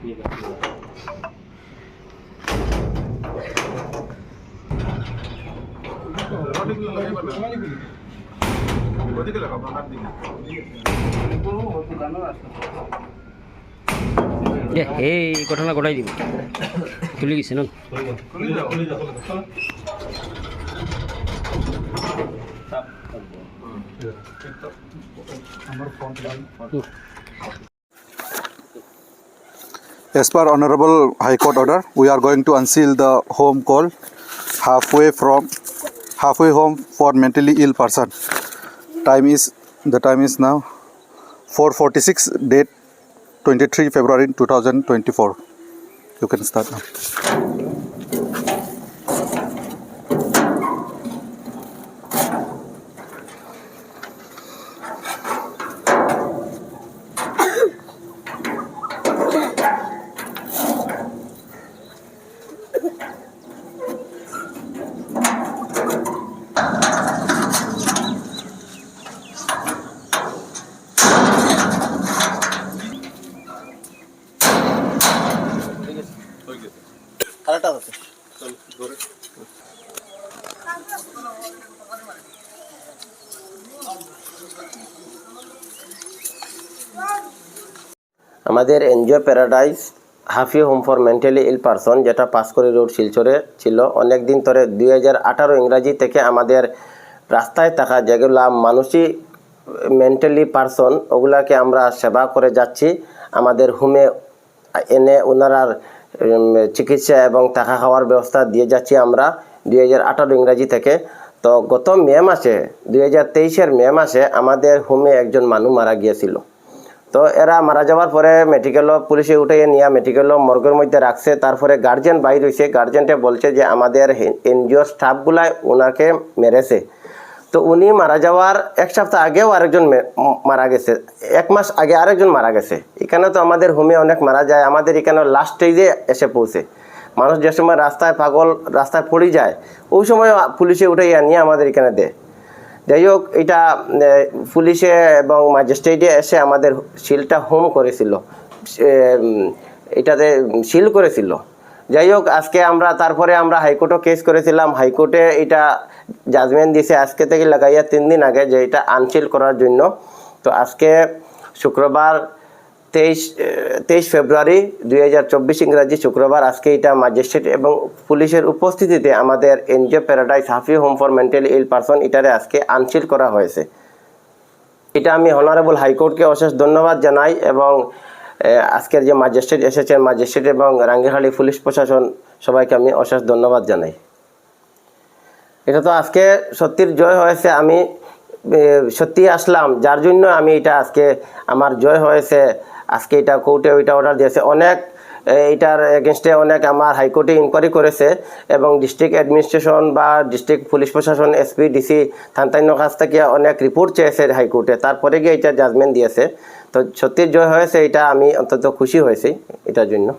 এই ঘটনা ঘটাই দিব তুলে গেছে না As per Honorable High Court order, we are going to unseal the home called halfway home for mentally ill person. The time is now 4:46, date 23 February 2024. You can start now. আমাদের NGO paradise halfway home for mentally ill person, যেটা Panchkari road শিলচরে ছিল অনেক দিন ধরে, 2018 ইংরাজি থেকে আমাদের রাস্তায় থাকা যেগুলা মানুষই মেন্টালি পারসন ওগুলাকে আমরা সেবা করে যাচ্ছি। আমাদের হোমে এনে ওনারার চিকিৎসা এবং থাকা খাওয়ার ব্যবস্থা দিয়ে যাচ্ছি আমরা 2018 ইংরাজি থেকে। তো গত মে মাসে 2023-এর মে মাসে আমাদের হোমে একজন মানুষ মারা গিয়েছিল। তো এরা মারা যাওয়ার পরে মেডিকেলও পুলিশে উঠিয়ে নিয়ে মেডিকেলও মর্গের মধ্যে রাখছে। তারপরে গার্জেন বাইর হয়েছে, গার্জেনটা বলছে যে আমাদের এনজিওর স্টাফগুলাই ওনাকে মেরেছে। তো উনি মারা যাওয়ার এক সপ্তাহ আগেও আরেকজন মারা গেছে, এক মাস আগে আরেকজন মারা গেছে। এখানে তো আমাদের হোমে অনেক মারা যায়, আমাদের এখানে লাস্ট স্টেজে এসে পৌঁছে। মানুষ যে সময় রাস্তায় পাগল রাস্তায় পড়ে যায় ওই সময় পুলিশে উঠাইয়া নিয়ে আমাদের এখানে দেয়। যাই হোক, এটা পুলিশে এবং ম্যাজিস্ট্রেটে এসে আমাদের সিলটা হোম করেছিল, এটাতে সিল করেছিল। যাই হোক, আজকে তারপরে আমরা হাইকোর্টও কেস করেছিলাম। হাইকোর্টে এটা জাজমেন্ট দিয়েছে আজকে থেকে লাগাইয়া 3 দিন আগে যে এটা আনসিল করার জন্য। তো আজকে শুক্রবার 23 ফেব্রুয়ারি 2024 ইংরাজি শুক্রবার, আজকে এটা ম্যাজিস্ট্রেট এবং পুলিশের উপস্থিতিতে আমাদের NGO paradise halfway home for mentally ill person এটারে আজকে আনসিল করা হয়েছে। এটা আমি অনারেবল হাইকোর্টকে অশেষ ধন্যবাদ জানাই এবং আজকের যে ম্যাজিস্ট্রেট এসেছেন ম্যাজিস্ট্রেট এবং রাঙ্গিরহালি পুলিশ প্রশাসন সবাইকে আমি অশেষ ধন্যবাদ জানাই। এটা তো আজকে সত্যির জয় হয়েছে, আমি সত্যি আসলাম যার জন্য আমি এটা আজকে আমার জয় হয়েছে। আজকে এটা কোর্টে ওইটা অর্ডার দিয়েছে, অনেক এটার এগেনস্টে অনেক আমার হাইকোর্টে ইনকোয়ারি করেছে এবং ডিস্ট্রিক্ট অ্যাডমিনিস্ট্রেশন বা ডিস্ট্রিক্ট পুলিশ প্রশাসন এসপি ডিসি থানতাইনের কাছ থেকে অনেক রিপোর্ট চেয়েছে হাইকোর্টে, তারপরে গিয়ে এটা জাজমেন্ট দিয়েছে। তো সত্যির জয় হয়েছে, এটা আমি অন্তত খুশি হয়েছি এটার জন্য।